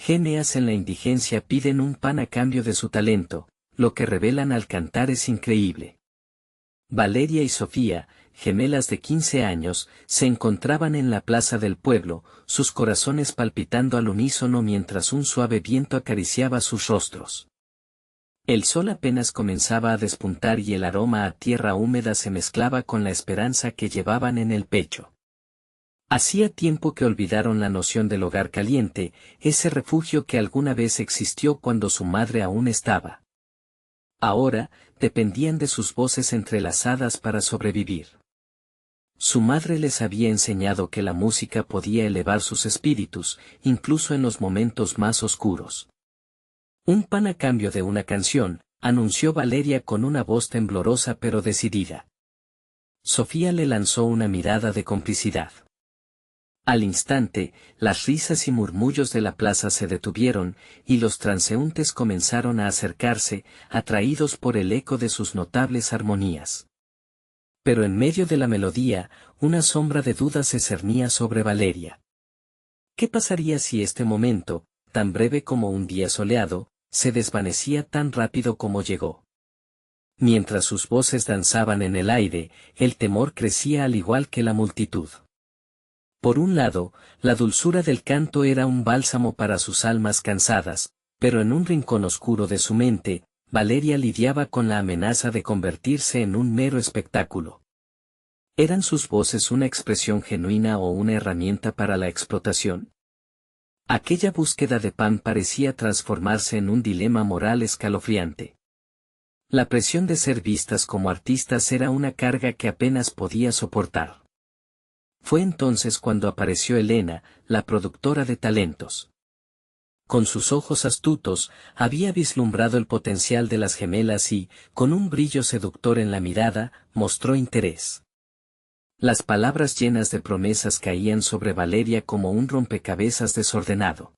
Géneas en la indigencia piden un pan a cambio de su talento, lo que revelan al cantar es increíble. Valeria y Sofía, gemelas de 15 años, se encontraban en la plaza del pueblo, sus corazones palpitando al unísono mientras un suave viento acariciaba sus rostros. El sol apenas comenzaba a despuntar y el aroma a tierra húmeda se mezclaba con la esperanza que llevaban en el pecho. Hacía tiempo que olvidaron la noción del hogar caliente, ese refugio que alguna vez existió cuando su madre aún estaba. Ahora, dependían de sus voces entrelazadas para sobrevivir. Su madre les había enseñado que la música podía elevar sus espíritus, incluso en los momentos más oscuros. Un pan a cambio de una canción, anunció Valeria con una voz temblorosa pero decidida. Sofía le lanzó una mirada de complicidad. Al instante, las risas y murmullos de la plaza se detuvieron, y los transeúntes comenzaron a acercarse, atraídos por el eco de sus notables armonías. Pero en medio de la melodía, una sombra de duda se cernía sobre Valeria. ¿Qué pasaría si este momento, tan breve como un día soleado, se desvanecía tan rápido como llegó? Mientras sus voces danzaban en el aire, el temor crecía al igual que la multitud. Por un lado, la dulzura del canto era un bálsamo para sus almas cansadas, pero en un rincón oscuro de su mente, Valeria lidiaba con la amenaza de convertirse en un mero espectáculo. ¿Eran sus voces una expresión genuina o una herramienta para la explotación? Aquella búsqueda de pan parecía transformarse en un dilema moral escalofriante. La presión de ser vistas como artistas era una carga que apenas podía soportar. Fue entonces cuando apareció Elena, la productora de talentos. Con sus ojos astutos, había vislumbrado el potencial de las gemelas y, con un brillo seductor en la mirada, mostró interés. Las palabras llenas de promesas caían sobre Valeria como un rompecabezas desordenado.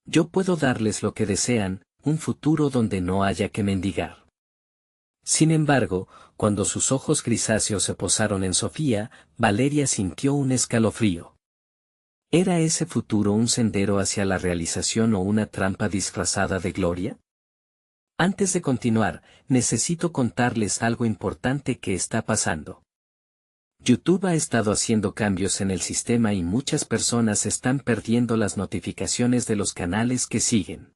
Yo puedo darles lo que desean, un futuro donde no haya que mendigar. Sin embargo, cuando sus ojos grisáceos se posaron en Sofía, Valeria sintió un escalofrío. ¿Era ese futuro un sendero hacia la realización o una trampa disfrazada de gloria? Antes de continuar, necesito contarles algo importante que está pasando. YouTube ha estado haciendo cambios en el sistema y muchas personas están perdiendo las notificaciones de los canales que siguen.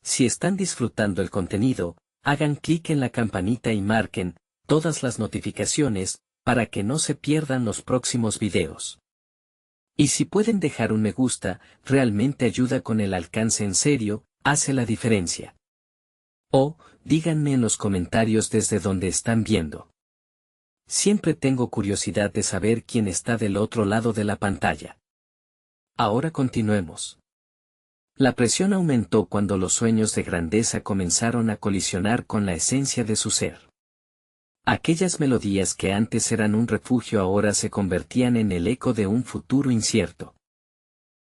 Si están disfrutando el contenido, hagan clic en la campanita y marquen todas las notificaciones para que no se pierdan los próximos videos. Y si pueden dejar un me gusta, realmente ayuda con el alcance en serio, hace la diferencia. O, díganme en los comentarios desde donde están viendo. Siempre tengo curiosidad de saber quién está del otro lado de la pantalla. Ahora continuemos. La presión aumentó cuando los sueños de grandeza comenzaron a colisionar con la esencia de su ser. Aquellas melodías que antes eran un refugio ahora se convertían en el eco de un futuro incierto.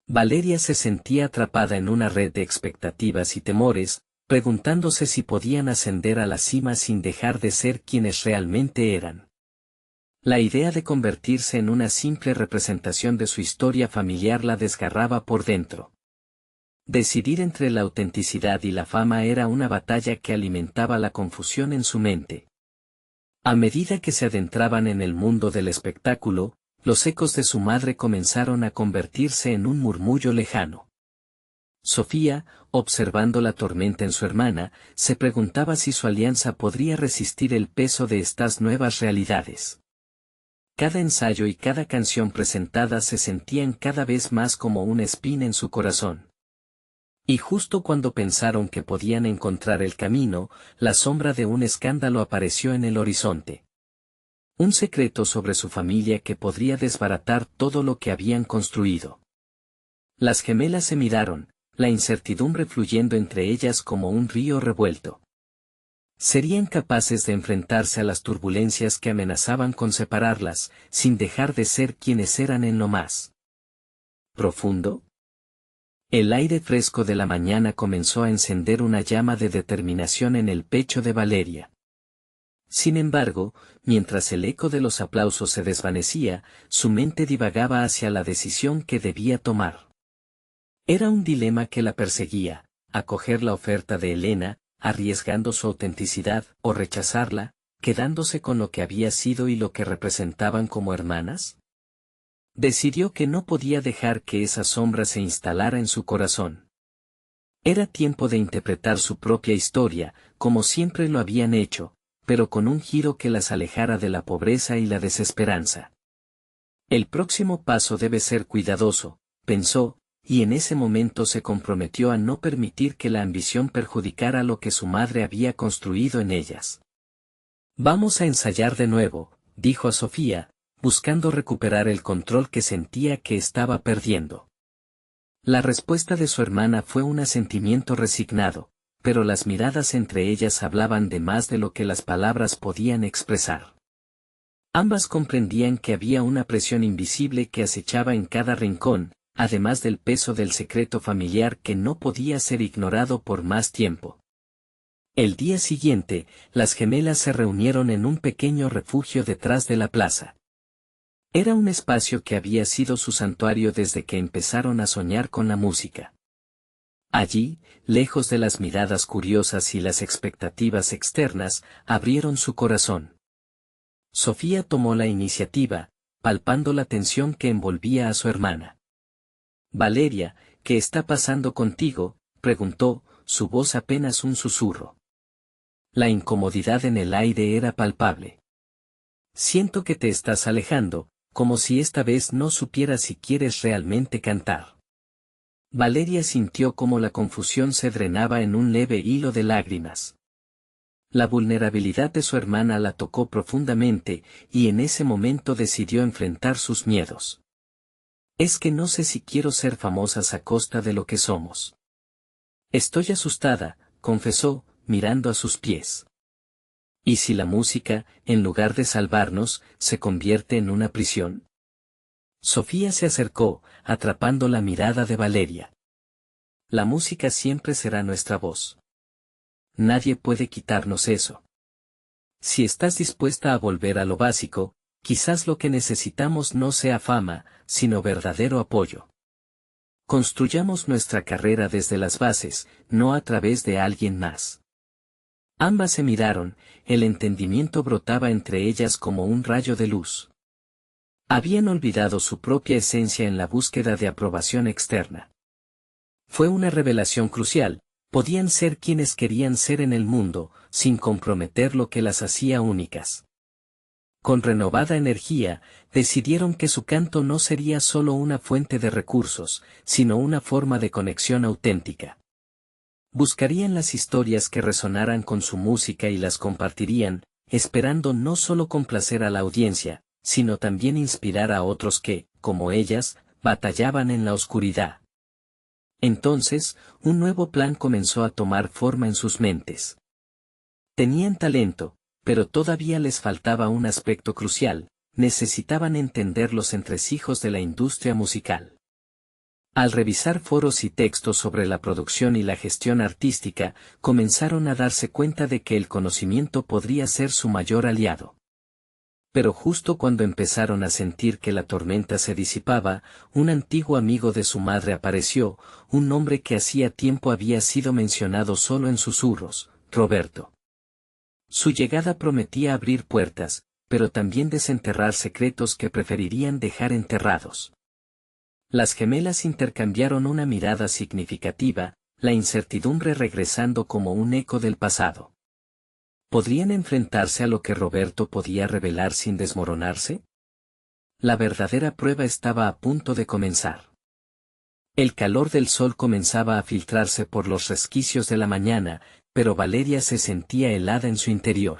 Valeria se sentía atrapada en una red de expectativas y temores, preguntándose si podían ascender a la cima sin dejar de ser quienes realmente eran. La idea de convertirse en una simple representación de su historia familiar la desgarraba por dentro. Decidir entre la autenticidad y la fama era una batalla que alimentaba la confusión en su mente. A medida que se adentraban en el mundo del espectáculo, los ecos de su madre comenzaron a convertirse en un murmullo lejano. Sofía, observando la tormenta en su hermana, se preguntaba si su alianza podría resistir el peso de estas nuevas realidades. Cada ensayo y cada canción presentada se sentían cada vez más como una espina en su corazón. Y justo cuando pensaron que podían encontrar el camino, la sombra de un escándalo apareció en el horizonte. Un secreto sobre su familia que podría desbaratar todo lo que habían construido. Las gemelas se miraron, la incertidumbre fluyendo entre ellas como un río revuelto. ¿Serían capaces de enfrentarse a las turbulencias que amenazaban con separarlas, sin dejar de ser quienes eran en lo más profundo? El aire fresco de la mañana comenzó a encender una llama de determinación en el pecho de Valeria. Sin embargo, mientras el eco de los aplausos se desvanecía, su mente divagaba hacia la decisión que debía tomar. Era un dilema que la perseguía: acoger la oferta de Elena, arriesgando su autenticidad, o rechazarla, quedándose con lo que había sido y lo que representaban como hermanas. Decidió que no podía dejar que esa sombra se instalara en su corazón. Era tiempo de interpretar su propia historia, como siempre lo habían hecho, pero con un giro que las alejara de la pobreza y la desesperanza. El próximo paso debe ser cuidadoso, pensó, y en ese momento se comprometió a no permitir que la ambición perjudicara lo que su madre había construido en ellas. Vamos a ensayar de nuevo, dijo a Sofía, buscando recuperar el control que sentía que estaba perdiendo. La respuesta de su hermana fue un asentimiento resignado, pero las miradas entre ellas hablaban de más de lo que las palabras podían expresar. Ambas comprendían que había una presión invisible que acechaba en cada rincón, además del peso del secreto familiar que no podía ser ignorado por más tiempo. El día siguiente, las gemelas se reunieron en un pequeño refugio detrás de la plaza. Era un espacio que había sido su santuario desde que empezaron a soñar con la música. Allí, lejos de las miradas curiosas y las expectativas externas, abrieron su corazón. Sofía tomó la iniciativa, palpando la tensión que envolvía a su hermana. «Valeria, ¿qué está pasando contigo?», preguntó, su voz apenas un susurro. La incomodidad en el aire era palpable. «Siento que te estás alejando, como si esta vez no supieras si quieres realmente cantar». Valeria sintió como la confusión se drenaba en un leve hilo de lágrimas. La vulnerabilidad de su hermana la tocó profundamente, y en ese momento decidió enfrentar sus miedos. «Es que no sé si quiero ser famosas a costa de lo que somos». «Estoy asustada», confesó, mirando a sus pies. «¿Y si la música, en lugar de salvarnos, se convierte en una prisión?». Sofía se acercó, atrapando la mirada de Valeria. «La música siempre será nuestra voz. Nadie puede quitarnos eso. Si estás dispuesta a volver a lo básico, quizás lo que necesitamos no sea fama, sino verdadero apoyo. Construyamos nuestra carrera desde las bases, no a través de alguien más». Ambas se miraron, el entendimiento brotaba entre ellas como un rayo de luz. Habían olvidado su propia esencia en la búsqueda de aprobación externa. Fue una revelación crucial: podían ser quienes querían ser en el mundo, sin comprometer lo que las hacía únicas. Con renovada energía, decidieron que su canto no sería solo una fuente de recursos, sino una forma de conexión auténtica. Buscarían las historias que resonaran con su música y las compartirían, esperando no solo complacer a la audiencia, sino también inspirar a otros que, como ellas, batallaban en la oscuridad. Entonces, un nuevo plan comenzó a tomar forma en sus mentes. Tenían talento, pero todavía les faltaba un aspecto crucial: necesitaban entender los entresijos de la industria musical. Al revisar foros y textos sobre la producción y la gestión artística, comenzaron a darse cuenta de que el conocimiento podría ser su mayor aliado. Pero justo cuando empezaron a sentir que la tormenta se disipaba, un antiguo amigo de su madre apareció, un nombre que hacía tiempo había sido mencionado solo en susurros: Roberto. Su llegada prometía abrir puertas, pero también desenterrar secretos que preferirían dejar enterrados. Las gemelas intercambiaron una mirada significativa, la incertidumbre regresando como un eco del pasado. ¿Podrían enfrentarse a lo que Roberto podía revelar sin desmoronarse? La verdadera prueba estaba a punto de comenzar. El calor del sol comenzaba a filtrarse por los resquicios de la mañana, pero Valeria se sentía helada en su interior.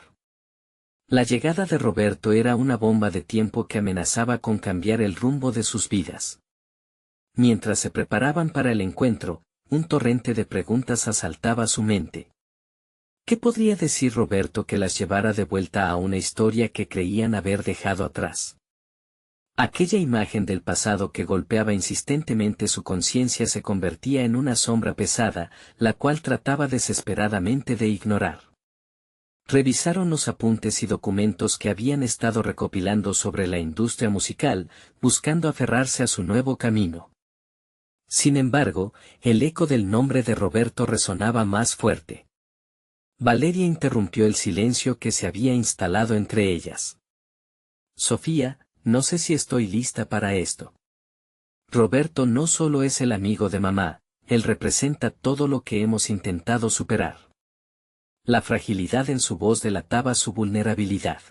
La llegada de Roberto era una bomba de tiempo que amenazaba con cambiar el rumbo de sus vidas. Mientras se preparaban para el encuentro, un torrente de preguntas asaltaba su mente. ¿Qué podría decir Roberto que las llevara de vuelta a una historia que creían haber dejado atrás? Aquella imagen del pasado que golpeaba insistentemente su conciencia se convertía en una sombra pesada, la cual trataba desesperadamente de ignorar. Revisaron los apuntes y documentos que habían estado recopilando sobre la industria musical, buscando aferrarse a su nuevo camino. Sin embargo, el eco del nombre de Roberto resonaba más fuerte. Valeria interrumpió el silencio que se había instalado entre ellas. Sofía, no sé si estoy lista para esto. Roberto no solo es el amigo de mamá, él representa todo lo que hemos intentado superar. La fragilidad en su voz delataba su vulnerabilidad.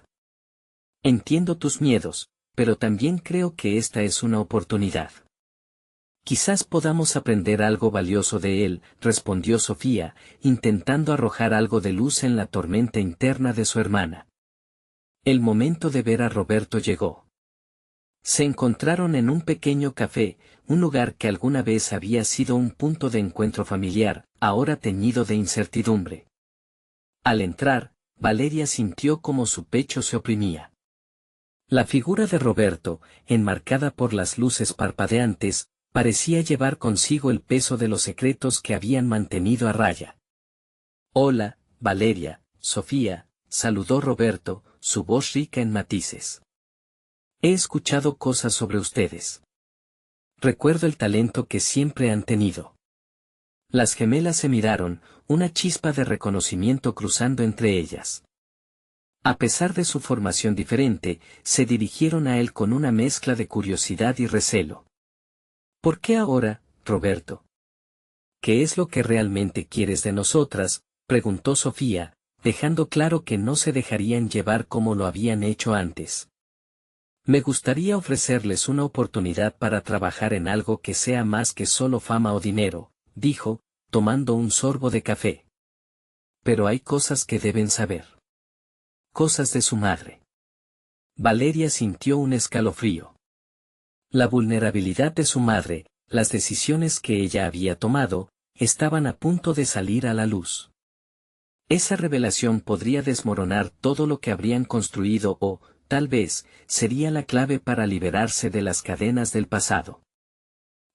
Entiendo tus miedos, pero también creo que esta es una oportunidad. Quizás podamos aprender algo valioso de él, respondió Sofía, intentando arrojar algo de luz en la tormenta interna de su hermana. El momento de ver a Roberto llegó. Se encontraron en un pequeño café, un lugar que alguna vez había sido un punto de encuentro familiar, ahora teñido de incertidumbre. Al entrar, Valeria sintió como su pecho se oprimía. La figura de Roberto, enmarcada por las luces parpadeantes, parecía llevar consigo el peso de los secretos que habían mantenido a raya. Hola, Valeria, Sofía, saludó Roberto, su voz rica en matices. He escuchado cosas sobre ustedes. Recuerdo el talento que siempre han tenido. Las gemelas se miraron, una chispa de reconocimiento cruzando entre ellas. A pesar de su formación diferente, se dirigieron a él con una mezcla de curiosidad y recelo. ¿Por qué ahora, Roberto? ¿Qué es lo que realmente quieres de nosotras?, preguntó Sofía, dejando claro que no se dejarían llevar como lo habían hecho antes. Me gustaría ofrecerles una oportunidad para trabajar en algo que sea más que solo fama o dinero, dijo, tomando un sorbo de café. Pero hay cosas que deben saber. Cosas de su madre. Valeria sintió un escalofrío. La vulnerabilidad de su madre, las decisiones que ella había tomado, estaban a punto de salir a la luz. Esa revelación podría desmoronar todo lo que habrían construido o, tal vez, sería la clave para liberarse de las cadenas del pasado.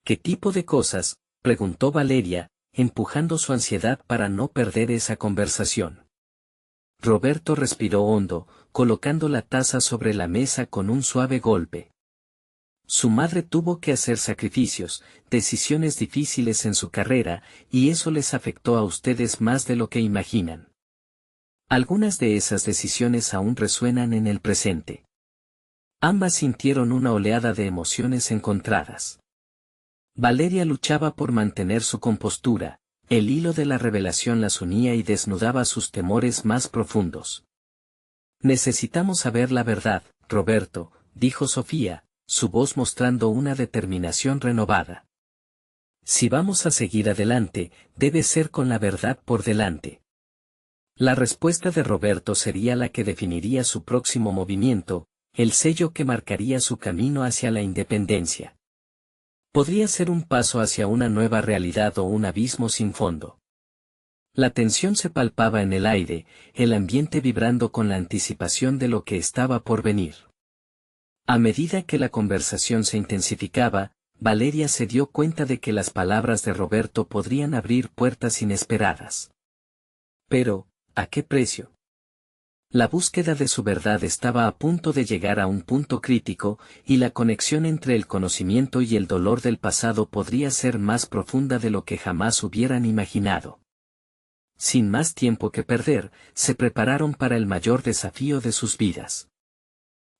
¿Qué tipo de cosas?, preguntó Valeria, empujando su ansiedad para no perder esa conversación. Roberto respiró hondo, colocando la taza sobre la mesa con un suave golpe. Su madre tuvo que hacer sacrificios, decisiones difíciles en su carrera, y eso les afectó a ustedes más de lo que imaginan. Algunas de esas decisiones aún resuenan en el presente. Ambas sintieron una oleada de emociones encontradas. Valeria luchaba por mantener su compostura, el hilo de la revelación las unía y desnudaba sus temores más profundos. Necesitamos saber la verdad, Roberto, dijo Sofía, su voz mostrando una determinación renovada. Si vamos a seguir adelante, debe ser con la verdad por delante. La respuesta de Roberto sería la que definiría su próximo movimiento, el sello que marcaría su camino hacia la independencia. Podría ser un paso hacia una nueva realidad o un abismo sin fondo. La tensión se palpaba en el aire, el ambiente vibrando con la anticipación de lo que estaba por venir. A medida que la conversación se intensificaba, Valeria se dio cuenta de que las palabras de Roberto podrían abrir puertas inesperadas. Pero, ¿a qué precio? La búsqueda de su verdad estaba a punto de llegar a un punto crítico, y la conexión entre el conocimiento y el dolor del pasado podría ser más profunda de lo que jamás hubieran imaginado. Sin más tiempo que perder, se prepararon para el mayor desafío de sus vidas.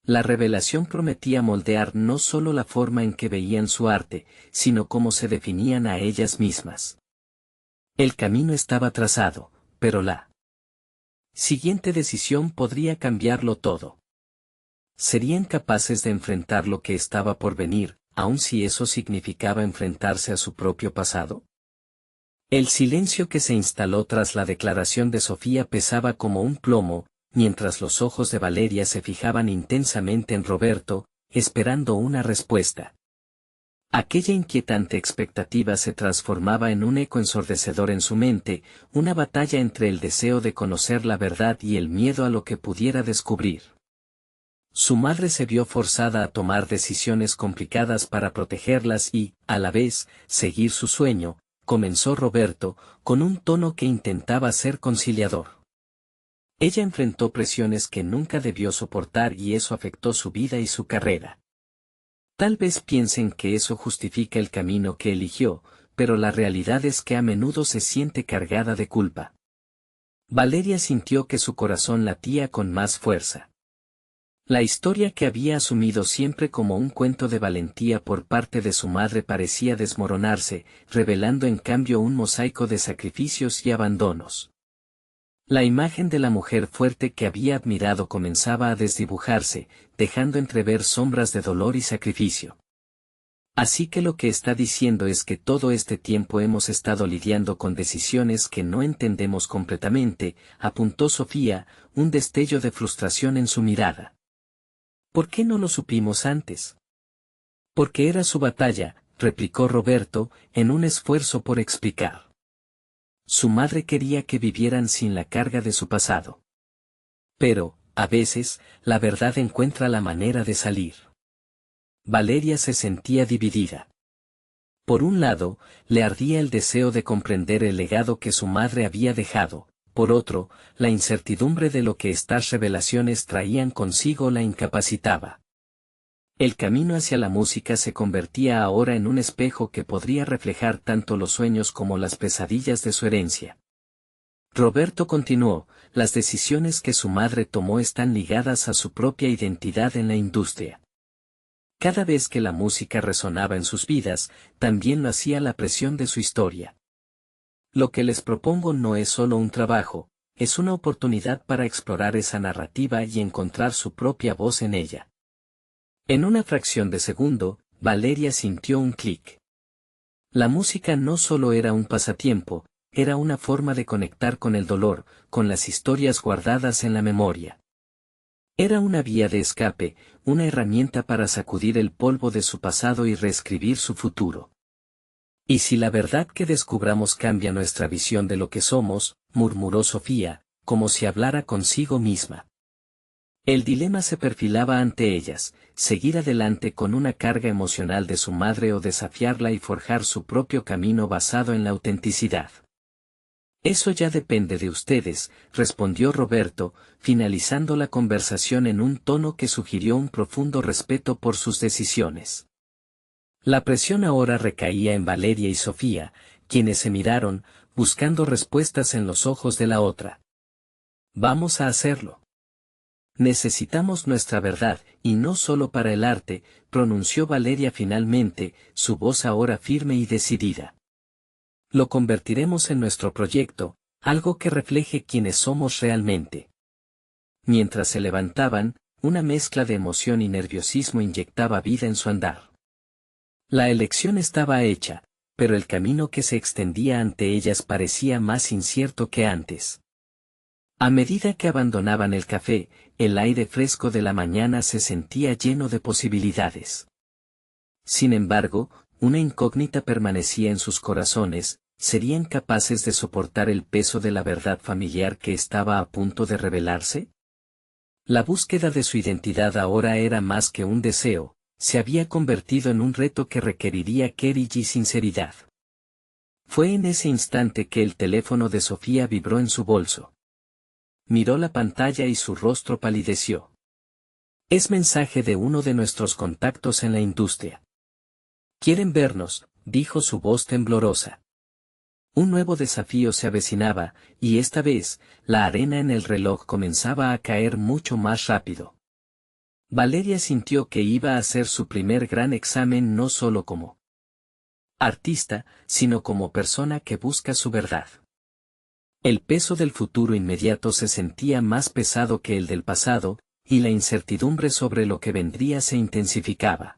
La revelación prometía moldear no solo la forma en que veían su arte, sino cómo se definían a ellas mismas. El camino estaba trazado, pero la siguiente decisión podría cambiarlo todo. ¿Serían capaces de enfrentar lo que estaba por venir, aun si eso significaba enfrentarse a su propio pasado? El silencio que se instaló tras la declaración de Sofía pesaba como un plomo, mientras los ojos de Valeria se fijaban intensamente en Roberto, esperando una respuesta. Aquella inquietante expectativa se transformaba en un eco ensordecedor en su mente, una batalla entre el deseo de conocer la verdad y el miedo a lo que pudiera descubrir. Su madre se vio forzada a tomar decisiones complicadas para protegerlas y, a la vez, seguir su sueño, comenzó Roberto, con un tono que intentaba ser conciliador. Ella enfrentó presiones que nunca debió soportar y eso afectó su vida y su carrera. Tal vez piensen que eso justifica el camino que eligió, pero la realidad es que a menudo se siente cargada de culpa. Valeria sintió que su corazón latía con más fuerza. La historia que había asumido siempre como un cuento de valentía por parte de su madre parecía desmoronarse, revelando en cambio un mosaico de sacrificios y abandonos. La imagen de la mujer fuerte que había admirado comenzaba a desdibujarse, dejando entrever sombras de dolor y sacrificio. Así que lo que está diciendo es que todo este tiempo hemos estado lidiando con decisiones que no entendemos completamente, apuntó Sofía, un destello de frustración en su mirada. ¿Por qué no lo supimos antes? Porque era su batalla, replicó Roberto, en un esfuerzo por explicar. Su madre quería que vivieran sin la carga de su pasado. Pero, a veces, la verdad encuentra la manera de salir. Valeria se sentía dividida. Por un lado, le ardía el deseo de comprender el legado que su madre había dejado, por otro, la incertidumbre de lo que estas revelaciones traían consigo la incapacitaba. El camino hacia la música se convertía ahora en un espejo que podría reflejar tanto los sueños como las pesadillas de su herencia. Roberto continuó, las decisiones que su madre tomó están ligadas a su propia identidad en la industria. Cada vez que la música resonaba en sus vidas, también lo hacía la presión de su historia. Lo que les propongo no es solo un trabajo, es una oportunidad para explorar esa narrativa y encontrar su propia voz en ella. En una fracción de segundo, Valeria sintió un clic. La música no solo era un pasatiempo, era una forma de conectar con el dolor, con las historias guardadas en la memoria. Era una vía de escape, una herramienta para sacudir el polvo de su pasado y reescribir su futuro. ¿Y si la verdad que descubramos cambia nuestra visión de lo que somos?, murmuró Sofía, como si hablara consigo misma. El dilema se perfilaba ante ellas, seguir adelante con una carga emocional de su madre o desafiarla y forjar su propio camino basado en la autenticidad. Eso ya depende de ustedes, respondió Roberto, finalizando la conversación en un tono que sugirió un profundo respeto por sus decisiones. La presión ahora recaía en Valeria y Sofía, quienes se miraron, buscando respuestas en los ojos de la otra. Vamos a hacerlo. Necesitamos nuestra verdad, y no solo para el arte, pronunció Valeria finalmente, su voz ahora firme y decidida. Lo convertiremos en nuestro proyecto, algo que refleje quiénes somos realmente. Mientras se levantaban, una mezcla de emoción y nerviosismo inyectaba vida en su andar. La elección estaba hecha, pero el camino que se extendía ante ellas parecía más incierto que antes. A medida que abandonaban el café, el aire fresco de la mañana se sentía lleno de posibilidades. Sin embargo, una incógnita permanecía en sus corazones, ¿serían capaces de soportar el peso de la verdad familiar que estaba a punto de revelarse? La búsqueda de su identidad ahora era más que un deseo, se había convertido en un reto que requeriría coraje y sinceridad. Fue en ese instante que el teléfono de Sofía vibró en su bolso. Miró la pantalla y su rostro palideció. Es mensaje de uno de nuestros contactos en la industria. Quieren vernos, dijo su voz temblorosa. Un nuevo desafío se avecinaba, y esta vez, la arena en el reloj comenzaba a caer mucho más rápido. Valeria sintió que iba a hacer su primer gran examen no solo como artista, sino como persona que busca su verdad. El peso del futuro inmediato se sentía más pesado que el del pasado, y la incertidumbre sobre lo que vendría se intensificaba.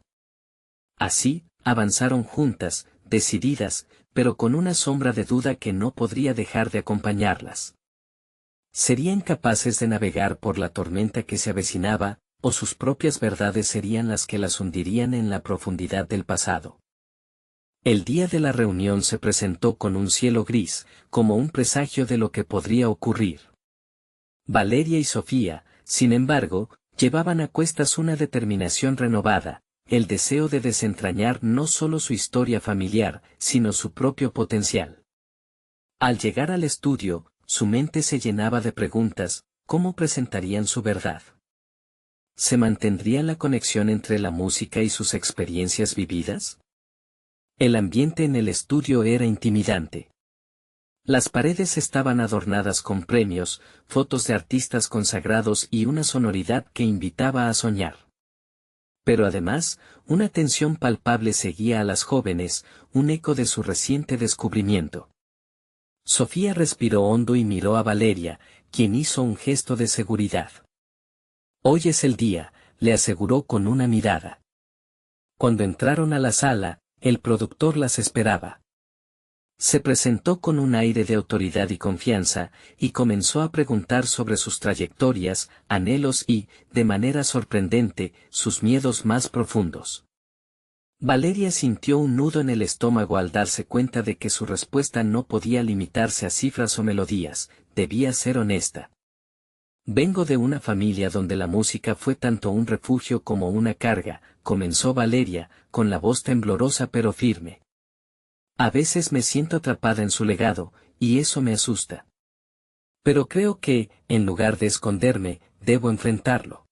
Así, avanzaron juntas, decididas, pero con una sombra de duda que no podría dejar de acompañarlas. ¿Serían capaces de navegar por la tormenta que se avecinaba, o sus propias verdades serían las que las hundirían en la profundidad del pasado? El día de la reunión se presentó con un cielo gris, como un presagio de lo que podría ocurrir. Valeria y Sofía, sin embargo, llevaban a cuestas una determinación renovada, el deseo de desentrañar no solo su historia familiar, sino su propio potencial. Al llegar al estudio, su mente se llenaba de preguntas, ¿cómo presentarían su verdad? ¿Se mantendría la conexión entre la música y sus experiencias vividas? El ambiente en el estudio era intimidante. Las paredes estaban adornadas con premios, fotos de artistas consagrados y una sonoridad que invitaba a soñar. Pero además, una tensión palpable seguía a las jóvenes, un eco de su reciente descubrimiento. Sofía respiró hondo y miró a Valeria, quien hizo un gesto de seguridad. «Hoy es el día», le aseguró con una mirada. Cuando entraron a la sala, el productor las esperaba. Se presentó con un aire de autoridad y confianza, y comenzó a preguntar sobre sus trayectorias, anhelos y, de manera sorprendente, sus miedos más profundos. Valeria sintió un nudo en el estómago al darse cuenta de que su respuesta no podía limitarse a cifras o melodías, debía ser honesta. «Vengo de una familia donde la música fue tanto un refugio como una carga», comenzó Valeria, con la voz temblorosa pero firme. «A veces me siento atrapada en su legado, y eso me asusta. Pero creo que, en lugar de esconderme, debo enfrentarlo».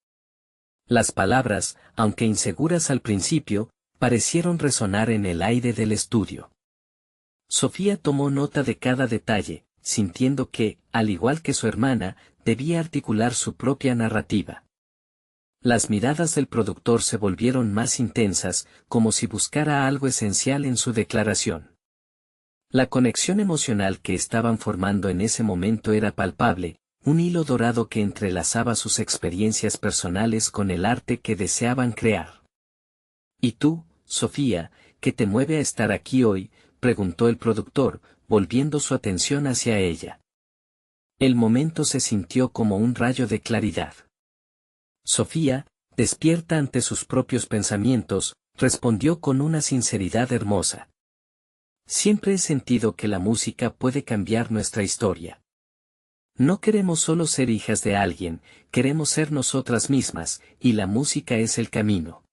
Las palabras, aunque inseguras al principio, parecieron resonar en el aire del estudio. Sofía tomó nota de cada detalle, sintiendo que, al igual que su hermana, debía articular su propia narrativa. Las miradas del productor se volvieron más intensas, como si buscara algo esencial en su declaración. La conexión emocional que estaban formando en ese momento era palpable, un hilo dorado que entrelazaba sus experiencias personales con el arte que deseaban crear. «¿Y tú, Sofía, qué te mueve a estar aquí hoy?», preguntó el productor, volviendo su atención hacia ella. El momento se sintió como un rayo de claridad. Sofía, despierta ante sus propios pensamientos, respondió con una sinceridad hermosa. «Siempre he sentido que la música puede cambiar nuestra historia. No queremos solo ser hijas de alguien, queremos ser nosotras mismas, y la música es el camino».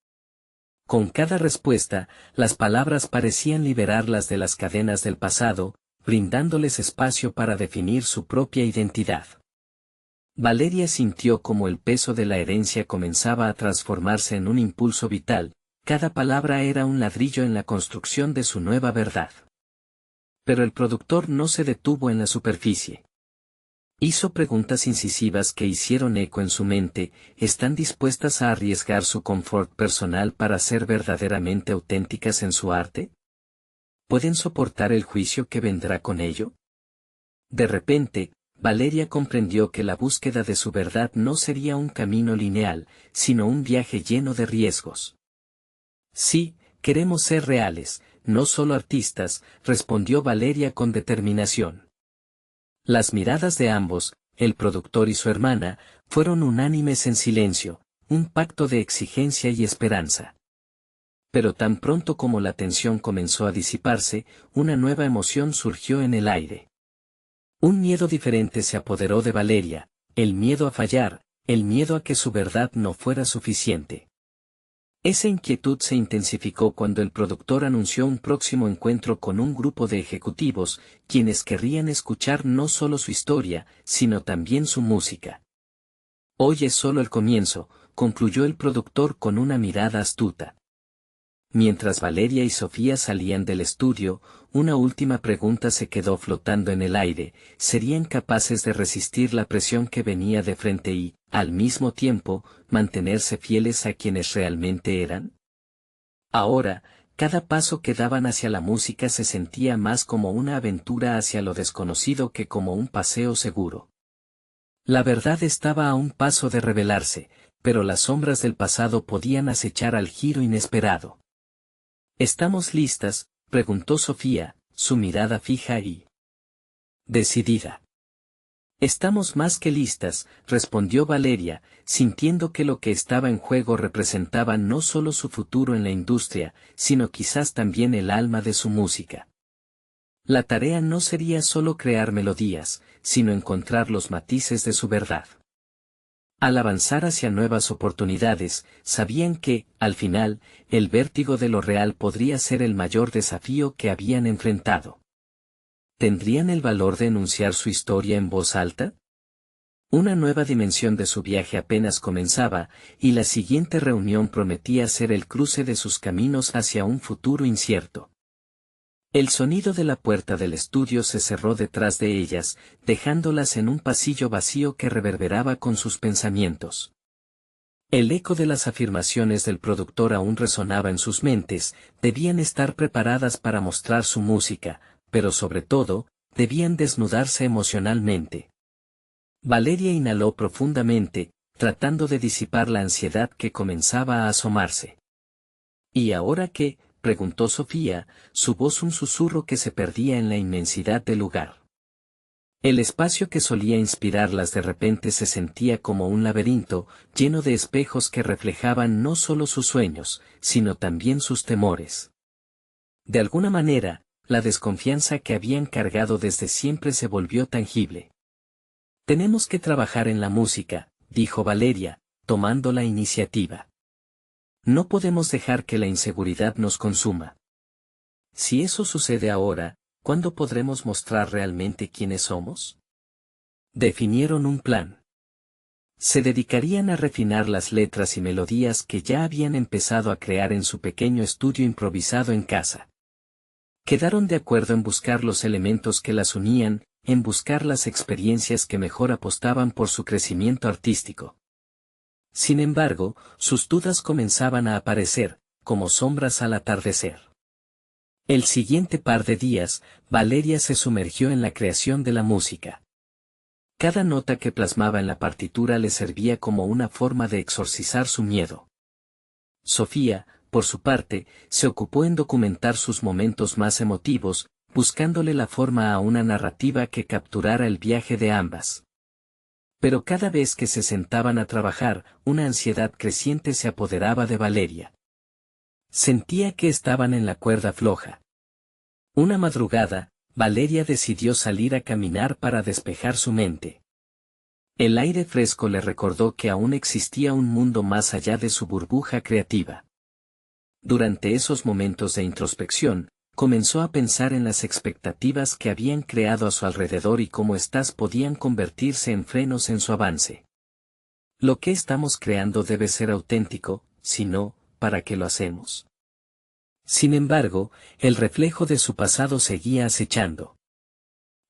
Con cada respuesta, las palabras parecían liberarlas de las cadenas del pasado, brindándoles espacio para definir su propia identidad. Valeria sintió como el peso de la herencia comenzaba a transformarse en un impulso vital, cada palabra era un ladrillo en la construcción de su nueva verdad. Pero el productor no se detuvo en la superficie. Hizo preguntas incisivas que hicieron eco en su mente. ¿Están dispuestas a arriesgar su confort personal para ser verdaderamente auténticas en su arte? ¿Pueden soportar el juicio que vendrá con ello? De repente, Valeria comprendió que la búsqueda de su verdad no sería un camino lineal, sino un viaje lleno de riesgos. «Sí, queremos ser reales, no solo artistas», respondió Valeria con determinación. Las miradas de ambos, el productor y su hermana, fueron unánimes en silencio, un pacto de exigencia y esperanza. Pero tan pronto como la tensión comenzó a disiparse, una nueva emoción surgió en el aire. Un miedo diferente se apoderó de Valeria, el miedo a fallar, el miedo a que su verdad no fuera suficiente. Esa inquietud se intensificó cuando el productor anunció un próximo encuentro con un grupo de ejecutivos, quienes querrían escuchar no solo su historia, sino también su música. «Hoy es solo el comienzo», concluyó el productor con una mirada astuta. Mientras Valeria y Sofía salían del estudio, una última pregunta se quedó flotando en el aire: ¿serían capaces de resistir la presión que venía de frente y, al mismo tiempo, mantenerse fieles a quienes realmente eran? Ahora, cada paso que daban hacia la música se sentía más como una aventura hacia lo desconocido que como un paseo seguro. La verdad estaba a un paso de revelarse, pero las sombras del pasado podían acechar al giro inesperado. «¿Estamos listas?», preguntó Sofía, su mirada fija y decidida. «Estamos más que listas», respondió Valeria, sintiendo que lo que estaba en juego representaba no solo su futuro en la industria, sino quizás también el alma de su música. La tarea no sería solo crear melodías, sino encontrar los matices de su verdad. Al avanzar hacia nuevas oportunidades, sabían que, al final, el vértigo de lo real podría ser el mayor desafío que habían enfrentado. ¿Tendrían el valor de enunciar su historia en voz alta? Una nueva dimensión de su viaje apenas comenzaba, y la siguiente reunión prometía ser el cruce de sus caminos hacia un futuro incierto. El sonido de la puerta del estudio se cerró detrás de ellas, dejándolas en un pasillo vacío que reverberaba con sus pensamientos. El eco de las afirmaciones del productor aún resonaba en sus mentes, debían estar preparadas para mostrar su música, pero sobre todo, debían desnudarse emocionalmente. Valeria inhaló profundamente, tratando de disipar la ansiedad que comenzaba a asomarse. ¿Y ahora qué?, preguntó Sofía, su voz un susurro que se perdía en la inmensidad del lugar. El espacio que solía inspirarlas de repente se sentía como un laberinto, lleno de espejos que reflejaban no solo sus sueños, sino también sus temores. De alguna manera, la desconfianza que habían cargado desde siempre se volvió tangible. Tenemos que trabajar en la música, dijo Valeria, tomando la iniciativa. No podemos dejar que la inseguridad nos consuma. Si eso sucede ahora, ¿cuándo podremos mostrar realmente quiénes somos? Definieron un plan. Se dedicarían a refinar las letras y melodías que ya habían empezado a crear en su pequeño estudio improvisado en casa. Quedaron de acuerdo en buscar los elementos que las unían, en buscar las experiencias que mejor apostaban por su crecimiento artístico. Sin embargo, sus dudas comenzaban a aparecer, como sombras al atardecer. El siguiente par de días, Valeria se sumergió en la creación de la música. Cada nota que plasmaba en la partitura le servía como una forma de exorcizar su miedo. Sofía, por su parte, se ocupó en documentar sus momentos más emotivos, buscándole la forma a una narrativa que capturara el viaje de ambas. Pero cada vez que se sentaban a trabajar, una ansiedad creciente se apoderaba de Valeria. Sentía que estaban en la cuerda floja. Una madrugada, Valeria decidió salir a caminar para despejar su mente. El aire fresco le recordó que aún existía un mundo más allá de su burbuja creativa. Durante esos momentos de introspección, comenzó a pensar en las expectativas que habían creado a su alrededor y cómo éstas podían convertirse en frenos en su avance. Lo que estamos creando debe ser auténtico, si no, ¿para qué lo hacemos? Sin embargo, el reflejo de su pasado seguía acechando.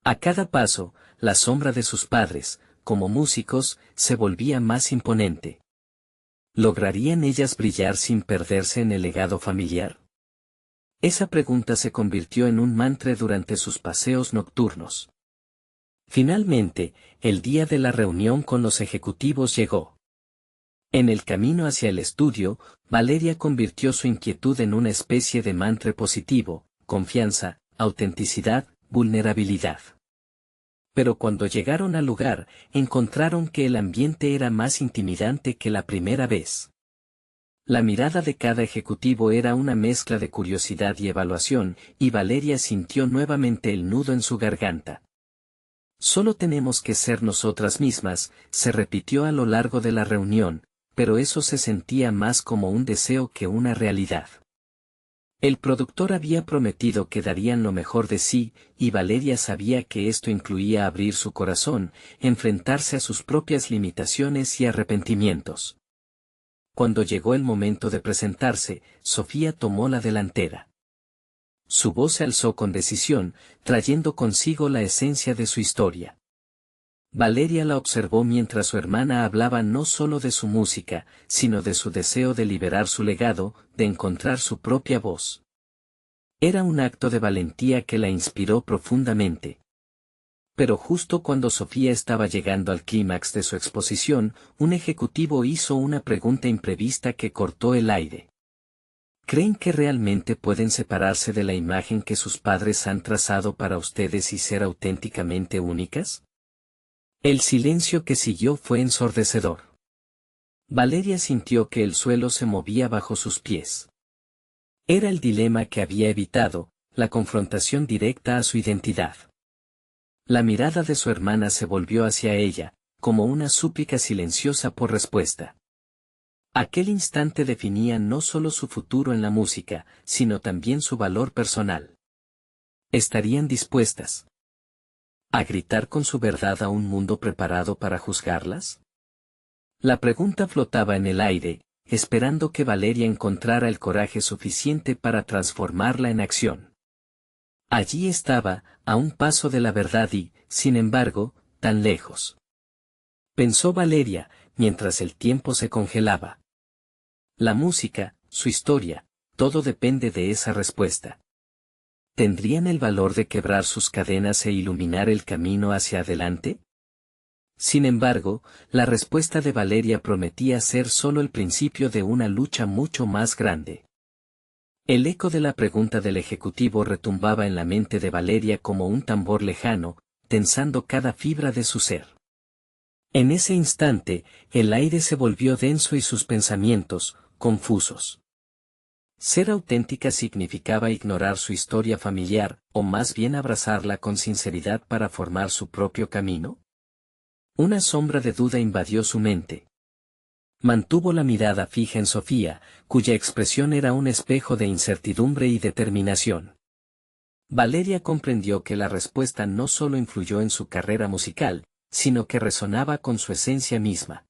A cada paso, la sombra de sus padres, como músicos, se volvía más imponente. ¿Lograrían ellas brillar sin perderse en el legado familiar? Esa pregunta se convirtió en un mantra durante sus paseos nocturnos. Finalmente, el día de la reunión con los ejecutivos llegó. En el camino hacia el estudio, Valeria convirtió su inquietud en una especie de mantra positivo: confianza, autenticidad, vulnerabilidad. Pero cuando llegaron al lugar, encontraron que el ambiente era más intimidante que la primera vez. La mirada de cada ejecutivo era una mezcla de curiosidad y evaluación, y Valeria sintió nuevamente el nudo en su garganta. Solo tenemos que ser nosotras mismas, se repitió a lo largo de la reunión, pero eso se sentía más como un deseo que una realidad. El productor había prometido que darían lo mejor de sí, y Valeria sabía que esto incluía abrir su corazón, enfrentarse a sus propias limitaciones y arrepentimientos. Cuando llegó el momento de presentarse, Sofía tomó la delantera. Su voz se alzó con decisión, trayendo consigo la esencia de su historia. Valeria la observó mientras su hermana hablaba no solo de su música, sino de su deseo de liberar su legado, de encontrar su propia voz. Era un acto de valentía que la inspiró profundamente. Pero justo cuando Sofía estaba llegando al clímax de su exposición, un ejecutivo hizo una pregunta imprevista que cortó el aire. ¿Creen que realmente pueden separarse de la imagen que sus padres han trazado para ustedes y ser auténticamente únicas? El silencio que siguió fue ensordecedor. Valeria sintió que el suelo se movía bajo sus pies. Era el dilema que había evitado, la confrontación directa a su identidad. La mirada de su hermana se volvió hacia ella, como una súplica silenciosa por respuesta. Aquel instante definía no solo su futuro en la música, sino también su valor personal. ¿Estarían dispuestas? ¿A gritar con su verdad a un mundo preparado para juzgarlas? La pregunta flotaba en el aire, esperando que Valeria encontrara el coraje suficiente para transformarla en acción. Allí estaba, a un paso de la verdad y, sin embargo, tan lejos. Pensó Valeria, mientras el tiempo se congelaba. La música, su historia, todo depende de esa respuesta. ¿Tendrían el valor de quebrar sus cadenas e iluminar el camino hacia adelante? Sin embargo, la respuesta de Valeria prometía ser solo el principio de una lucha mucho más grande. El eco de la pregunta del ejecutivo retumbaba en la mente de Valeria como un tambor lejano, tensando cada fibra de su ser. En ese instante, el aire se volvió denso y sus pensamientos, confusos. Ser auténtica significaba ignorar su historia familiar, o más bien abrazarla con sinceridad para formar su propio camino. Una sombra de duda invadió su mente. Mantuvo la mirada fija en Sofía, cuya expresión era un espejo de incertidumbre y determinación. Valeria comprendió que la respuesta no solo influyó en su carrera musical, sino que resonaba con su esencia misma.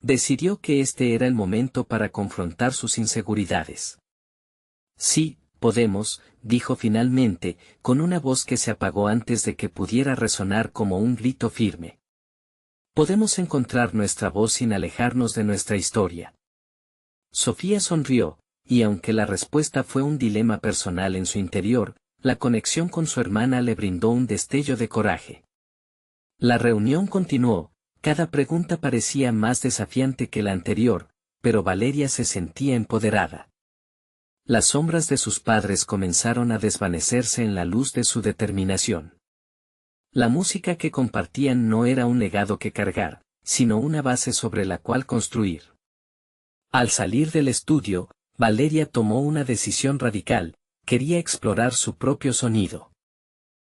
Decidió que este era el momento para confrontar sus inseguridades. Sí, podemos, dijo finalmente, con una voz que se apagó antes de que pudiera resonar como un grito firme. Podemos encontrar nuestra voz sin alejarnos de nuestra historia. Sofía sonrió, y aunque la respuesta fue un dilema personal en su interior, la conexión con su hermana le brindó un destello de coraje. La reunión continuó, cada pregunta parecía más desafiante que la anterior, pero Valeria se sentía empoderada. Las sombras de sus padres comenzaron a desvanecerse en la luz de su determinación. La música que compartían no era un legado que cargar, sino una base sobre la cual construir. Al salir del estudio, Valeria tomó una decisión radical, quería explorar su propio sonido.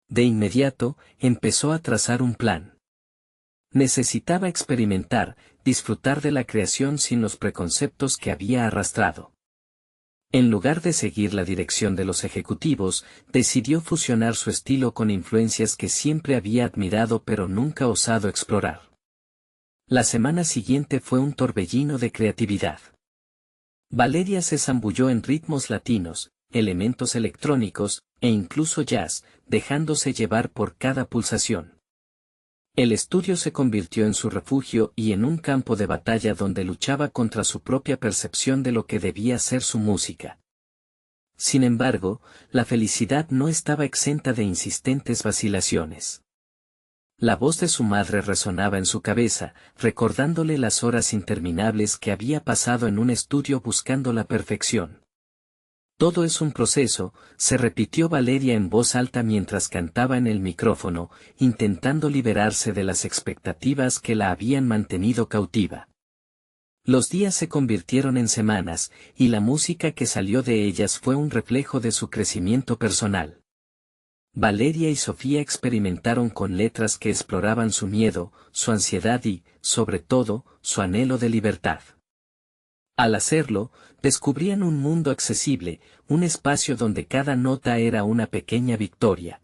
De inmediato, empezó a trazar un plan. Necesitaba experimentar, disfrutar de la creación sin los preconceptos que había arrastrado. En lugar de seguir la dirección de los ejecutivos, decidió fusionar su estilo con influencias que siempre había admirado pero nunca osado explorar. La semana siguiente fue un torbellino de creatividad. Valeria se zambulló en ritmos latinos, elementos electrónicos, e incluso jazz, dejándose llevar por cada pulsación. El estudio se convirtió en su refugio y en un campo de batalla donde luchaba contra su propia percepción de lo que debía ser su música. Sin embargo, la felicidad no estaba exenta de insistentes vacilaciones. La voz de su madre resonaba en su cabeza, recordándole las horas interminables que había pasado en un estudio buscando la perfección. Todo es un proceso, se repitió Valeria en voz alta mientras cantaba en el micrófono, intentando liberarse de las expectativas que la habían mantenido cautiva. Los días se convirtieron en semanas, y la música que salió de ellas fue un reflejo de su crecimiento personal. Valeria y Sofía experimentaron con letras que exploraban su miedo, su ansiedad y, sobre todo, su anhelo de libertad. Al hacerlo, descubrían un mundo accesible, un espacio donde cada nota era una pequeña victoria.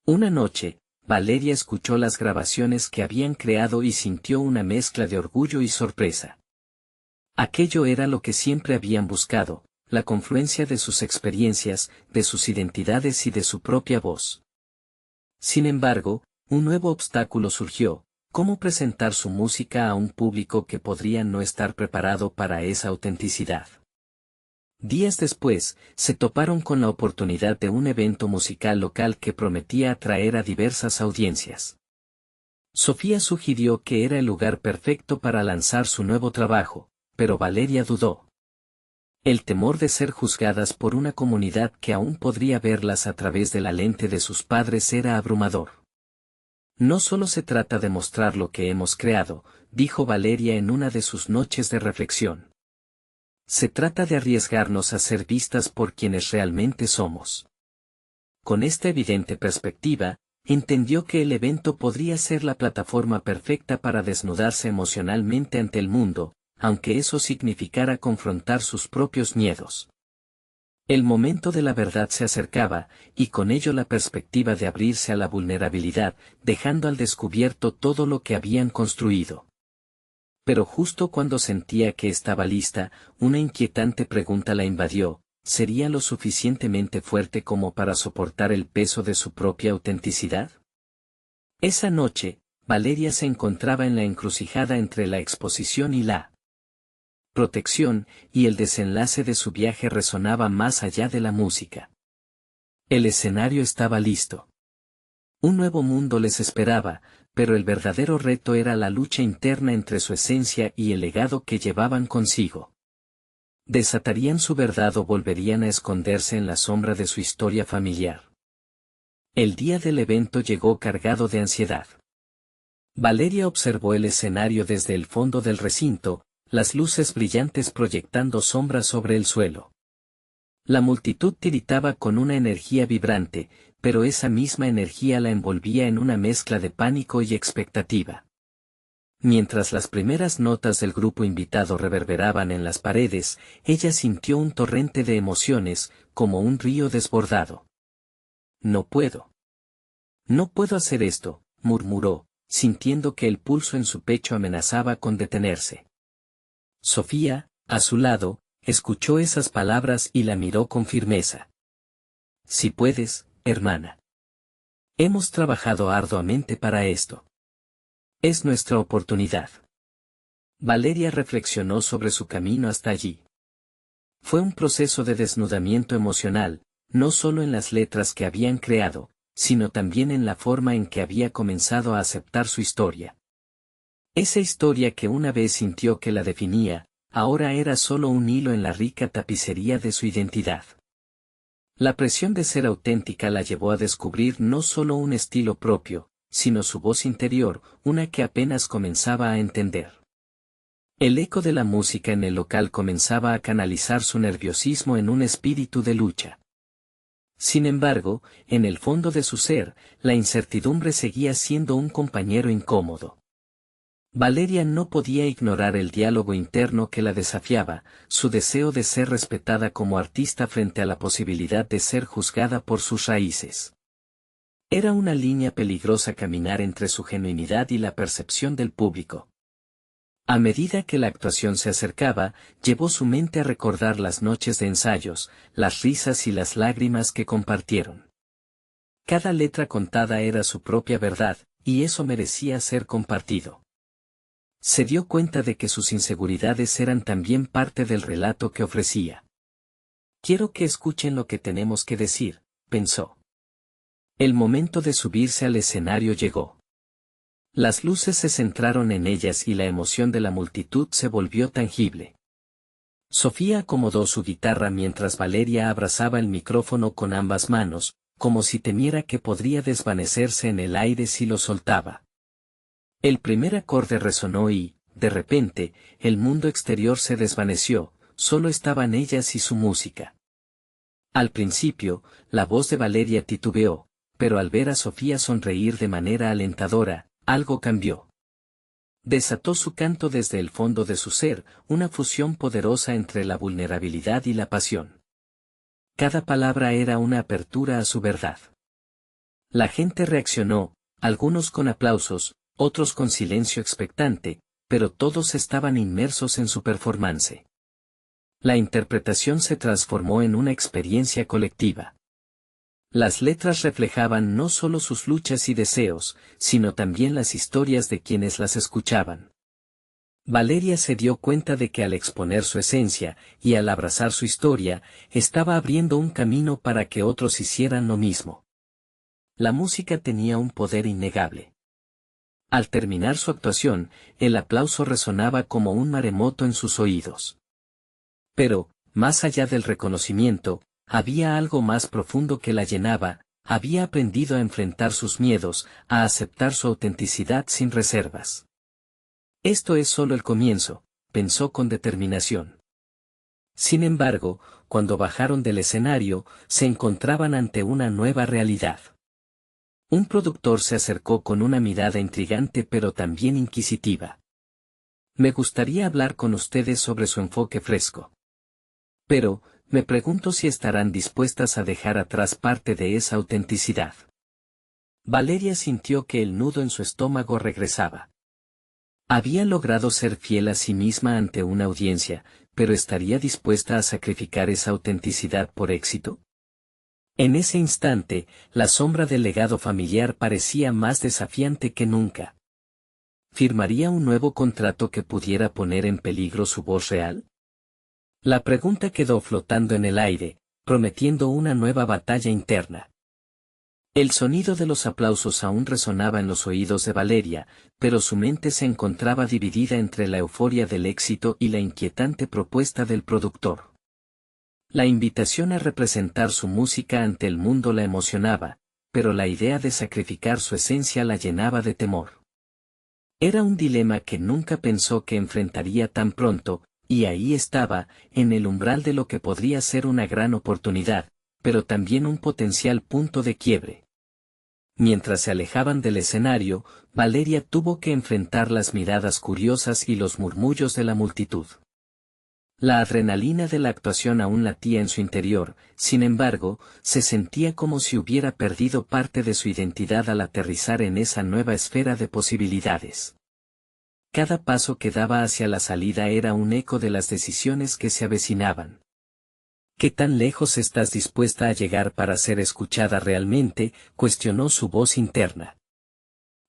Una noche, Valeria escuchó las grabaciones que habían creado y sintió una mezcla de orgullo y sorpresa. Aquello era lo que siempre habían buscado, la confluencia de sus experiencias, de sus identidades y de su propia voz. Sin embargo, un nuevo obstáculo surgió: ¿cómo presentar su música a un público que podría no estar preparado para esa autenticidad? Días después, se toparon con la oportunidad de un evento musical local que prometía atraer a diversas audiencias. Sofía sugirió que era el lugar perfecto para lanzar su nuevo trabajo, pero Valeria dudó. El temor de ser juzgadas por una comunidad que aún podría verlas a través de la lente de sus padres era abrumador. No solo se trata de mostrar lo que hemos creado, dijo Valeria en una de sus noches de reflexión. Se trata de arriesgarnos a ser vistas por quienes realmente somos. Con esta evidente perspectiva, entendió que el evento podría ser la plataforma perfecta para desnudarse emocionalmente ante el mundo, aunque eso significara confrontar sus propios miedos. El momento de la verdad se acercaba, y con ello la perspectiva de abrirse a la vulnerabilidad, dejando al descubierto todo lo que habían construido. Pero justo cuando sentía que estaba lista, una inquietante pregunta la invadió: ¿sería lo suficientemente fuerte como para soportar el peso de su propia autenticidad? Esa noche, Valeria se encontraba en la encrucijada entre la exposición y la protección, y el desenlace de su viaje resonaba más allá de la música. El escenario estaba listo. Un nuevo mundo les esperaba, pero el verdadero reto era la lucha interna entre su esencia y el legado que llevaban consigo. ¿Desatarían su verdad o volverían a esconderse en la sombra de su historia familiar? El día del evento llegó cargado de ansiedad. Valeria observó el escenario desde el fondo del recinto, las luces brillantes proyectando sombras sobre el suelo. La multitud tiritaba con una energía vibrante, pero esa misma energía la envolvía en una mezcla de pánico y expectativa. Mientras las primeras notas del grupo invitado reverberaban en las paredes, ella sintió un torrente de emociones, como un río desbordado. «No puedo. No puedo hacer esto», murmuró, sintiendo que el pulso en su pecho amenazaba con detenerse. Sofía, a su lado, escuchó esas palabras y la miró con firmeza. «Si puedes, hermana. Hemos trabajado arduamente para esto. Es nuestra oportunidad». Valeria reflexionó sobre su camino hasta allí. Fue un proceso de desnudamiento emocional, no solo en las letras que habían creado, sino también en la forma en que había comenzado a aceptar su historia. Esa historia que una vez sintió que la definía, ahora era solo un hilo en la rica tapicería de su identidad. La presión de ser auténtica la llevó a descubrir no solo un estilo propio, sino su voz interior, una que apenas comenzaba a entender. El eco de la música en el local comenzaba a canalizar su nerviosismo en un espíritu de lucha. Sin embargo, en el fondo de su ser, la incertidumbre seguía siendo un compañero incómodo. Valeria no podía ignorar el diálogo interno que la desafiaba, su deseo de ser respetada como artista frente a la posibilidad de ser juzgada por sus raíces. Era una línea peligrosa caminar entre su genuinidad y la percepción del público. A medida que la actuación se acercaba, llevó su mente a recordar las noches de ensayos, las risas y las lágrimas que compartieron. Cada letra contada era su propia verdad, y eso merecía ser compartido. Se dio cuenta de que sus inseguridades eran también parte del relato que ofrecía. «Quiero que escuchen lo que tenemos que decir», pensó. El momento de subirse al escenario llegó. Las luces se centraron en ellas y la emoción de la multitud se volvió tangible. Sofía acomodó su guitarra mientras Valeria abrazaba el micrófono con ambas manos, como si temiera que podría desvanecerse en el aire si lo soltaba. El primer acorde resonó y, de repente, el mundo exterior se desvaneció, solo estaban ellas y su música. Al principio, la voz de Valeria titubeó, pero al ver a Sofía sonreír de manera alentadora, algo cambió. Desató su canto desde el fondo de su ser, una fusión poderosa entre la vulnerabilidad y la pasión. Cada palabra era una apertura a su verdad. La gente reaccionó, algunos con aplausos, otros con silencio expectante, pero todos estaban inmersos en su performance. La interpretación se transformó en una experiencia colectiva. Las letras reflejaban no solo sus luchas y deseos, sino también las historias de quienes las escuchaban. Valeria se dio cuenta de que al exponer su esencia, y al abrazar su historia, estaba abriendo un camino para que otros hicieran lo mismo. La música tenía un poder innegable. Al terminar su actuación, el aplauso resonaba como un maremoto en sus oídos. Pero, más allá del reconocimiento, había algo más profundo que la llenaba. Había aprendido a enfrentar sus miedos, a aceptar su autenticidad sin reservas. Esto es solo el comienzo, pensó con determinación. Sin embargo, cuando bajaron del escenario, se encontraban ante una nueva realidad. Un productor se acercó con una mirada intrigante pero también inquisitiva. «Me gustaría hablar con ustedes sobre su enfoque fresco. Pero, me pregunto si estarán dispuestas a dejar atrás parte de esa autenticidad. Valeria sintió que el nudo en su estómago regresaba. Había logrado ser fiel a sí misma ante una audiencia, pero ¿estaría dispuesta a sacrificar esa autenticidad por éxito? En ese instante, la sombra del legado familiar parecía más desafiante que nunca. ¿Firmaría un nuevo contrato que pudiera poner en peligro su voz real? La pregunta quedó flotando en el aire, prometiendo una nueva batalla interna. El sonido de los aplausos aún resonaba en los oídos de Valeria, pero su mente se encontraba dividida entre la euforia del éxito y la inquietante propuesta del productor. La invitación a representar su música ante el mundo la emocionaba, pero la idea de sacrificar su esencia la llenaba de temor. Era un dilema que nunca pensó que enfrentaría tan pronto, y ahí estaba, en el umbral de lo que podría ser una gran oportunidad, pero también un potencial punto de quiebre. Mientras se alejaban del escenario, Valeria tuvo que enfrentar las miradas curiosas y los murmullos de la multitud. La adrenalina de la actuación aún latía en su interior, sin embargo, se sentía como si hubiera perdido parte de su identidad al aterrizar en esa nueva esfera de posibilidades. Cada paso que daba hacia la salida era un eco de las decisiones que se avecinaban. ¿Qué tan lejos estás dispuesta a llegar para ser escuchada realmente?, cuestionó su voz interna.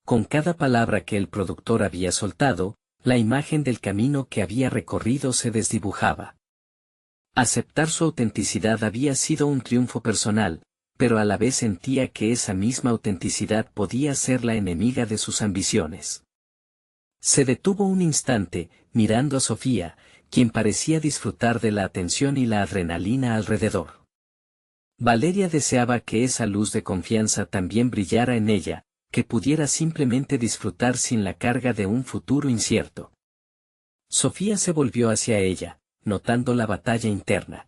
Con cada palabra que el productor había soltado, la imagen del camino que había recorrido se desdibujaba. Aceptar su autenticidad había sido un triunfo personal, pero a la vez sentía que esa misma autenticidad podía ser la enemiga de sus ambiciones. Se detuvo un instante, mirando a Sofía, quien parecía disfrutar de la atención y la adrenalina alrededor. Valeria deseaba que esa luz de confianza también brillara en ella, que pudiera simplemente disfrutar sin la carga de un futuro incierto. Sofía se volvió hacia ella, notando la batalla interna.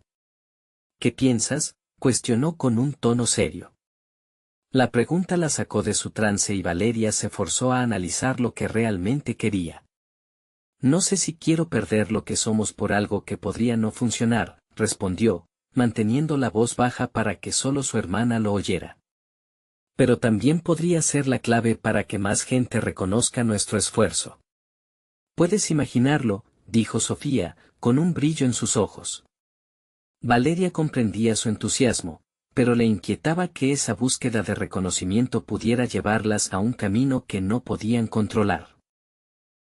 ¿Qué piensas?, cuestionó con un tono serio. La pregunta la sacó de su trance y Valeria se forzó a analizar lo que realmente quería. No sé si quiero perder lo que somos por algo que podría no funcionar, respondió, manteniendo la voz baja para que solo su hermana lo oyera. Pero también podría ser la clave para que más gente reconozca nuestro esfuerzo. Puedes imaginarlo, dijo Sofía, con un brillo en sus ojos. Valeria comprendía su entusiasmo, pero le inquietaba que esa búsqueda de reconocimiento pudiera llevarlas a un camino que no podían controlar.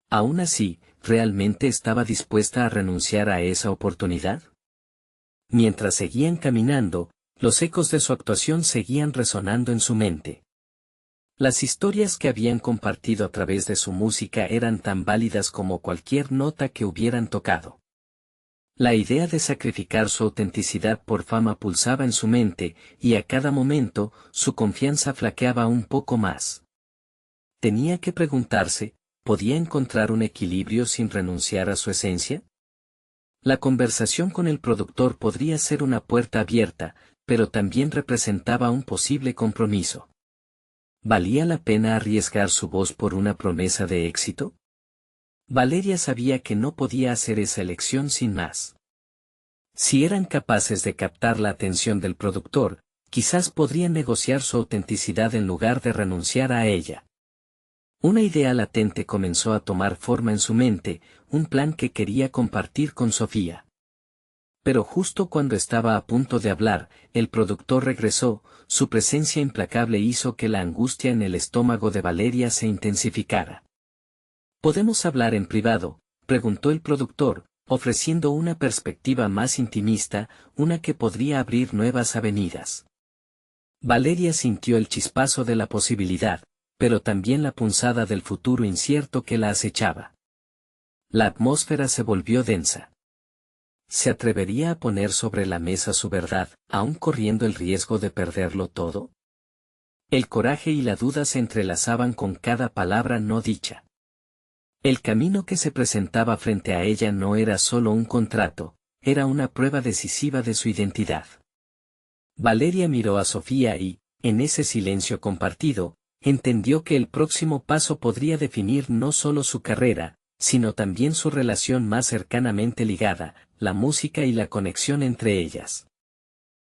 Aún así, ¿realmente estaba dispuesta a renunciar a esa oportunidad? Mientras seguían caminando, los ecos de su actuación seguían resonando en su mente. Las historias que habían compartido a través de su música eran tan válidas como cualquier nota que hubieran tocado. La idea de sacrificar su autenticidad por fama pulsaba en su mente, y a cada momento, su confianza flaqueaba un poco más. Tenía que preguntarse, ¿podía encontrar un equilibrio sin renunciar a su esencia? La conversación con el productor podría ser una puerta abierta, pero también representaba un posible compromiso. ¿Valía la pena arriesgar su voz por una promesa de éxito? Valeria sabía que no podía hacer esa elección sin más. Si eran capaces de captar la atención del productor, quizás podrían negociar su autenticidad en lugar de renunciar a ella. Una idea latente comenzó a tomar forma en su mente, un plan que quería compartir con Sofía. Pero justo cuando estaba a punto de hablar, el productor regresó, su presencia implacable hizo que la angustia en el estómago de Valeria se intensificara. ¿Podemos hablar en privado?, preguntó el productor, ofreciendo una perspectiva más intimista, una que podría abrir nuevas avenidas. Valeria sintió el chispazo de la posibilidad, pero también la punzada del futuro incierto que la acechaba. La atmósfera se volvió densa. ¿Se atrevería a poner sobre la mesa su verdad, aun corriendo el riesgo de perderlo todo? El coraje y la duda se entrelazaban con cada palabra no dicha. El camino que se presentaba frente a ella no era solo un contrato, era una prueba decisiva de su identidad. Valeria miró a Sofía y, en ese silencio compartido, entendió que el próximo paso podría definir no solo su carrera, sino también su relación más cercanamente ligada, la música y la conexión entre ellas.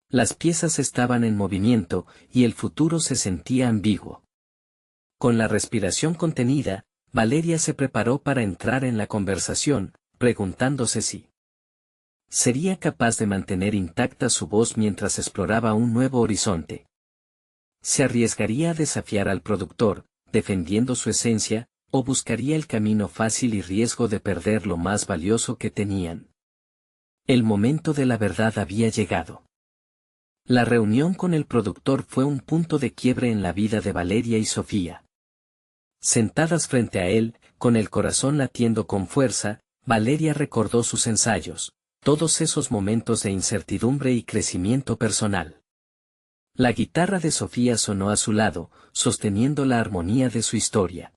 Las piezas estaban en movimiento, y el futuro se sentía ambiguo. Con la respiración contenida, Valeria se preparó para entrar en la conversación, preguntándose si sería capaz de mantener intacta su voz mientras exploraba un nuevo horizonte. ¿Se arriesgaría a desafiar al productor, defendiendo su esencia, o buscaría el camino fácil y riesgo de perder lo más valioso que tenían? El momento de la verdad había llegado. La reunión con el productor fue un punto de quiebre en la vida de Valeria y Sofía. Sentadas frente a él, con el corazón latiendo con fuerza, Valeria recordó sus ensayos, todos esos momentos de incertidumbre y crecimiento personal. La guitarra de Sofía sonó a su lado, sosteniendo la armonía de su historia.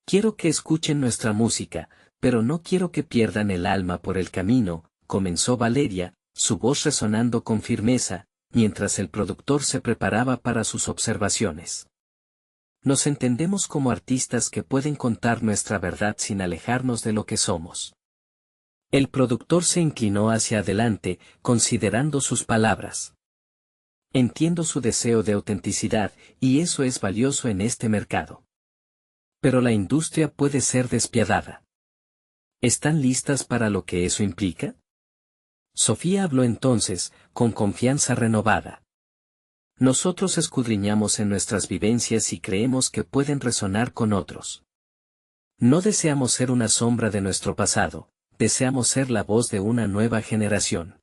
Quiero que escuchen nuestra música, pero no quiero que pierdan el alma por el camino, comenzó Valeria, su voz resonando con firmeza, mientras el productor se preparaba para sus observaciones. Nos entendemos como artistas que pueden contar nuestra verdad sin alejarnos de lo que somos. El productor se inclinó hacia adelante, considerando sus palabras. Entiendo su deseo de autenticidad, y eso es valioso en este mercado. Pero la industria puede ser despiadada. ¿Están listas para lo que eso implica? Sofía habló entonces, con confianza renovada. Nosotros escudriñamos en nuestras vivencias y creemos que pueden resonar con otros. No deseamos ser una sombra de nuestro pasado, deseamos ser la voz de una nueva generación.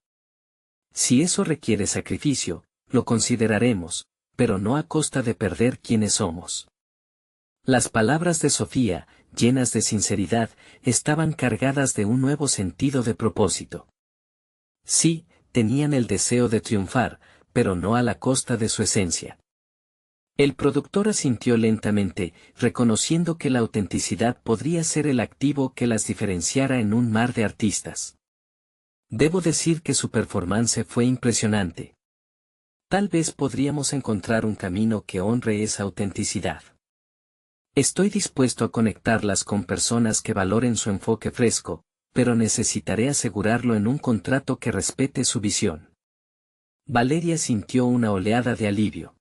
Si eso requiere sacrificio, lo consideraremos, pero no a costa de perder quienes somos. Las palabras de Sofía, llenas de sinceridad, estaban cargadas de un nuevo sentido de propósito. Sí, tenían el deseo de triunfar, pero no a la costa de su esencia. El productor asintió lentamente, reconociendo que la autenticidad podría ser el activo que las diferenciara en un mar de artistas. Debo decir que su performance fue impresionante. Tal vez podríamos encontrar un camino que honre esa autenticidad. Estoy dispuesto a conectarlas con personas que valoren su enfoque fresco, pero necesitaré asegurarlo en un contrato que respete su visión. Valeria sintió una oleada de alivio.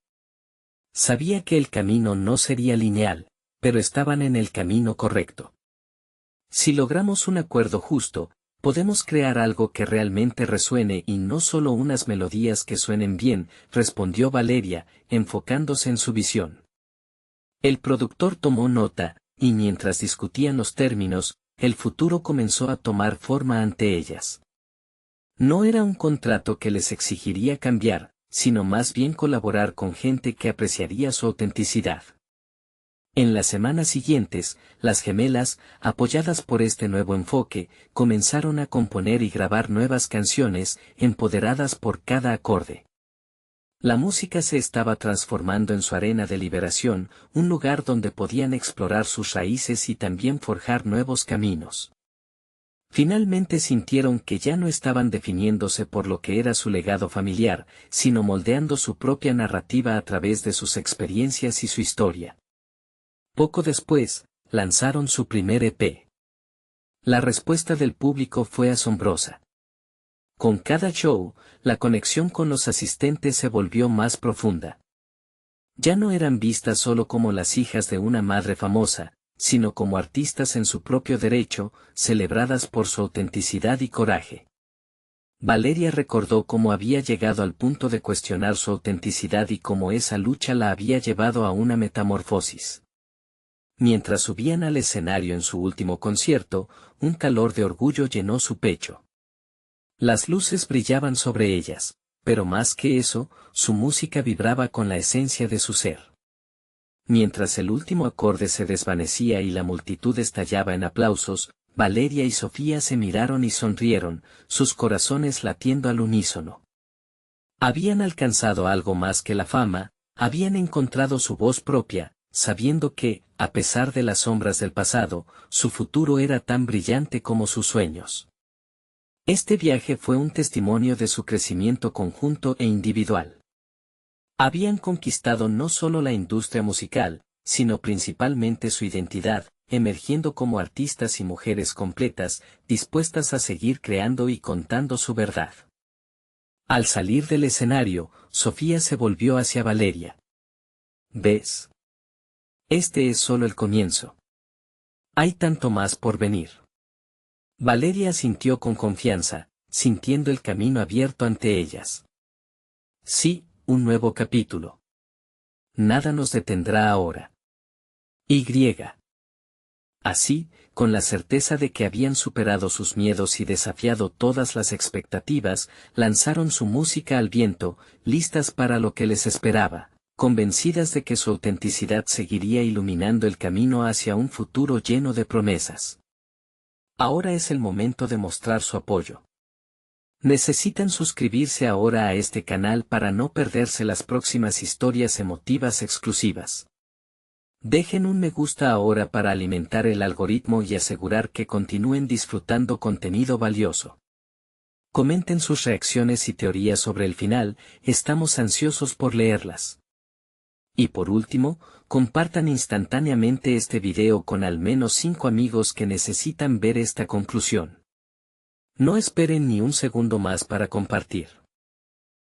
Sabía que el camino no sería lineal, pero estaban en el camino correcto. Si logramos un acuerdo justo, podemos crear algo que realmente resuene y no solo unas melodías que suenen bien, respondió Valeria, enfocándose en su visión. El productor tomó nota, y mientras discutían los términos, el futuro comenzó a tomar forma ante ellas. No era un contrato que les exigiría cambiar, sino más bien colaborar con gente que apreciaría su autenticidad. En las semanas siguientes, las gemelas, apoyadas por este nuevo enfoque, comenzaron a componer y grabar nuevas canciones, empoderadas por cada acorde. La música se estaba transformando en su arena de liberación, un lugar donde podían explorar sus raíces y también forjar nuevos caminos. Finalmente sintieron que ya no estaban definiéndose por lo que era su legado familiar, sino moldeando su propia narrativa a través de sus experiencias y su historia. Poco después, lanzaron su primer EP. La respuesta del público fue asombrosa. Con cada show, la conexión con los asistentes se volvió más profunda. Ya no eran vistas solo como las hijas de una madre famosa, sino como artistas en su propio derecho, celebradas por su autenticidad y coraje. Valeria recordó cómo había llegado al punto de cuestionar su autenticidad y cómo esa lucha la había llevado a una metamorfosis. Mientras subían al escenario en su último concierto, un calor de orgullo llenó su pecho. Las luces brillaban sobre ellas, pero más que eso, su música vibraba con la esencia de su ser. Mientras el último acorde se desvanecía y la multitud estallaba en aplausos, Valeria y Sofía se miraron y sonrieron, sus corazones latiendo al unísono. Habían alcanzado algo más que la fama, habían encontrado su voz propia, sabiendo que, a pesar de las sombras del pasado, su futuro era tan brillante como sus sueños. Este viaje fue un testimonio de su crecimiento conjunto e individual. Habían conquistado no solo la industria musical, sino principalmente su identidad, emergiendo como artistas y mujeres completas, dispuestas a seguir creando y contando su verdad. Al salir del escenario, Sofía se volvió hacia Valeria. ¿Ves? Este es solo el comienzo. Hay tanto más por venir. Valeria asintió con confianza, sintiendo el camino abierto ante ellas. Sí, un nuevo capítulo. Nada nos detendrá ahora. Y. Así, con la certeza de que habían superado sus miedos y desafiado todas las expectativas, lanzaron su música al viento, listas para lo que les esperaba, convencidas de que su autenticidad seguiría iluminando el camino hacia un futuro lleno de promesas. Ahora es el momento de mostrar su apoyo. Necesitan suscribirse ahora a este canal para no perderse las próximas historias emotivas exclusivas. Dejen un me gusta ahora para alimentar el algoritmo y asegurar que continúen disfrutando contenido valioso. Comenten sus reacciones y teorías sobre el final, estamos ansiosos por leerlas. Y por último, compartan instantáneamente este video con al menos 5 amigos que necesitan ver esta conclusión. No esperen ni un segundo más para compartir.